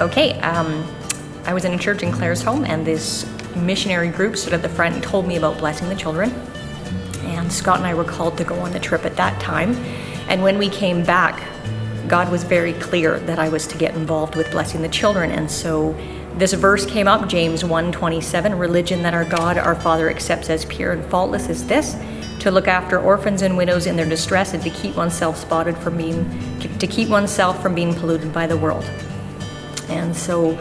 Okay, I was in a church in Claresholm, and this missionary group stood at the front and told me about blessing the children. And Scott and I were called to go on the trip at that time. And when we came back, God was very clear that I was to get involved with blessing the children. And so this verse came up, James 1:27, religion that our God, our Father, accepts as pure and faultless is this, to look after orphans and widows in their distress and to keep oneself from being polluted by the world. And so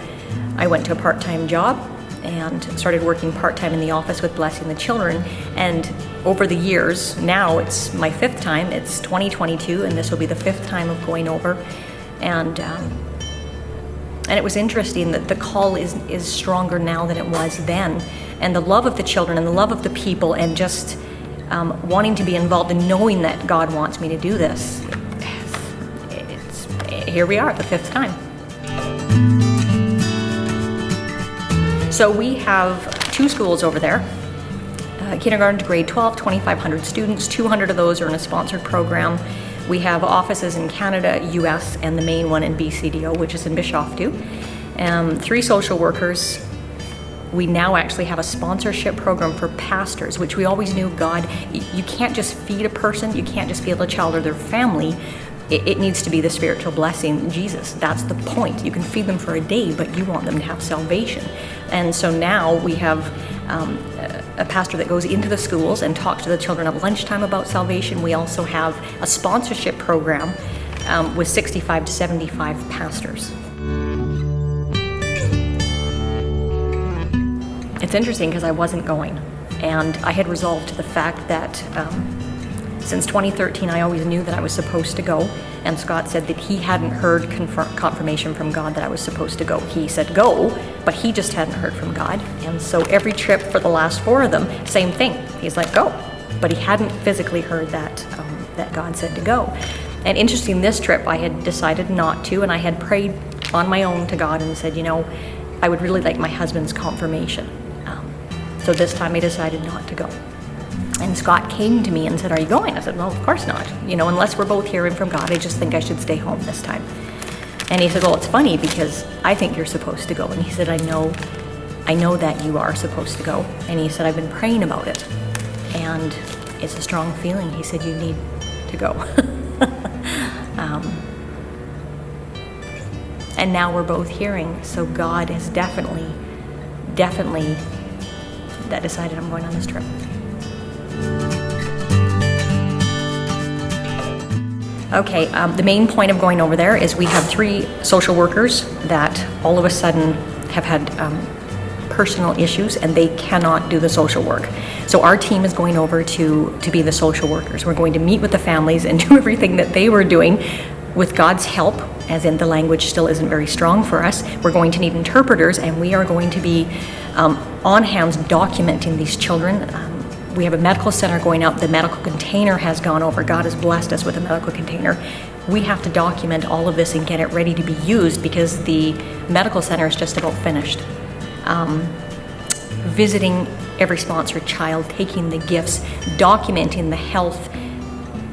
I went to a part-time job and started working part-time in the office with blessing the children. And over the years, now it's my fifth time, it's 2022, and this will be the fifth time of going over. And it was interesting that the call is stronger now than it was then. And the love of the children and the love of the people and just wanting to be involved and knowing that God wants me to do this. Here we are, the fifth time. So we have two schools over there, kindergarten to grade 12, 2,500 students, 200 of those are in a sponsored program. We have offices in Canada, US, and the main one in BCDO, which is in Bishoftu. 3 social workers. We now actually have a sponsorship program for pastors, which we always knew God, you can't just feed a person, you can't just feed a child or their family. It needs to be the spiritual blessing, Jesus. That's the point. You can feed them for a day, but you want them to have salvation. And so now we have a pastor that goes into the schools and talks to the children at lunchtime about salvation. We also have a sponsorship program with 65 to 75 pastors. It's interesting because I wasn't going, and I had resolved to the fact that since 2013, I always knew that I was supposed to go, and Scott said that he hadn't heard confirmation from God that I was supposed to go. He said go, but he just hadn't heard from God. And so every trip for the last 4 of them, same thing. He's like, go. But he hadn't physically heard that God said to go. And interesting, this trip I had decided not to, and I had prayed on my own to God and said, I would really like my husband's confirmation. So this time I decided not to go. And Scott came to me and said, are you going? I said, well, of course not. Unless we're both hearing from God, I just think I should stay home this time. And he said, well, it's funny because I think you're supposed to go. And he said, I know that you are supposed to go. And he said, I've been praying about it. And it's a strong feeling. He said, you need to go. And now we're both hearing. So God has definitely decided I'm going on this trip. Okay, the main point of going over there is we have 3 social workers that all of a sudden have had personal issues and they cannot do the social work. So our team is going over to be the social workers. We're going to meet with the families and do everything that they were doing with God's help, as in the language still isn't very strong for us. We're going to need interpreters, and we are going to be on hands documenting these children. We have a medical center going up. The medical container has gone over. God has blessed us with a medical container. We have to document all of this and get it ready to be used because the medical center is just about finished. Visiting every sponsored child, taking the gifts, documenting the health.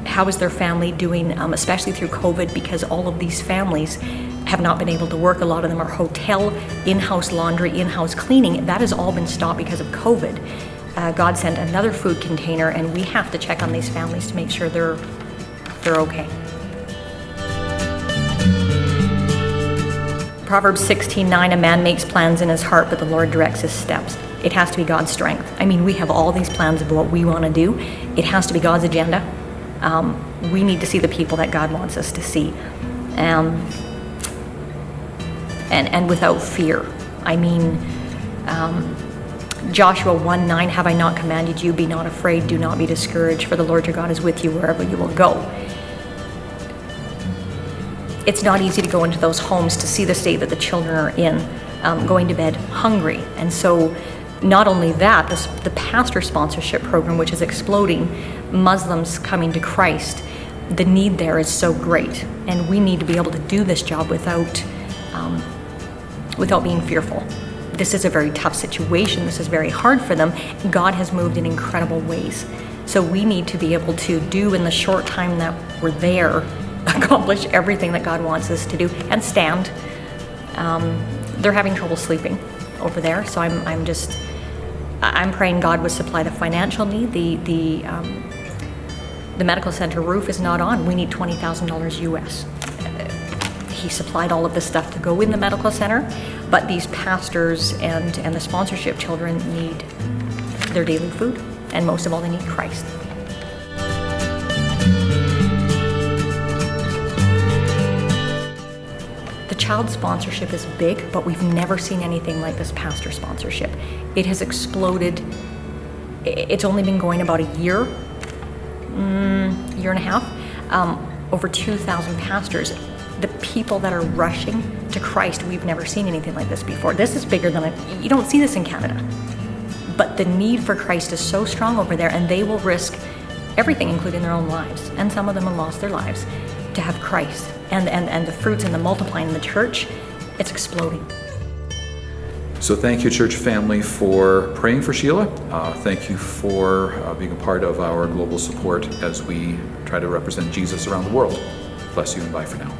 How is their family doing, especially through COVID, because all of these families have not been able to work. A lot of them are hotel, in-house laundry, in-house cleaning. That has all been stopped because of COVID. God sent another food container, and we have to check on these families to make sure they're okay. Proverbs 16:9, a man makes plans in his heart, but the Lord directs his steps. It has to be God's strength. I mean, we have all these plans of what we want to do. It has to be God's agenda. We need to see the people that God wants us to see. And without fear. I mean, Joshua 1:9, have I not commanded you, be not afraid, do not be discouraged, for the Lord your God is with you wherever you will go. It's not easy to go into those homes to see the state that the children are in, going to bed hungry. And so not only that, the pastor sponsorship program, which is exploding, Muslims coming to Christ, the need there is so great. And we need to be able to do this job without being fearful. This is a very tough situation. This is very hard for them. God has moved in incredible ways. So we need to be able to do in the short time that we're there, accomplish everything that God wants us to do and stand They're having trouble sleeping over there, so I'm praying God would supply the financial need. The medical center roof is not on. We need $20,000 US. He supplied all of the stuff to go in the medical center, but these pastors and the sponsorship children need their daily food, and most of all, they need Christ. The child sponsorship is big, but we've never seen anything like this pastor sponsorship. It has exploded. It's only been going about a year and a half. Over 2,000 pastors. The people that are rushing to Christ, we've never seen anything like this before. This is bigger than you don't see this in Canada. But the need for Christ is so strong over there, and they will risk everything, including their own lives. And some of them have lost their lives to have Christ. And the fruits and the multiplying in the church, it's exploding. So thank you, church family, for praying for Sheila. Thank you for being a part of our global support as we try to represent Jesus around the world. Bless you and bye for now.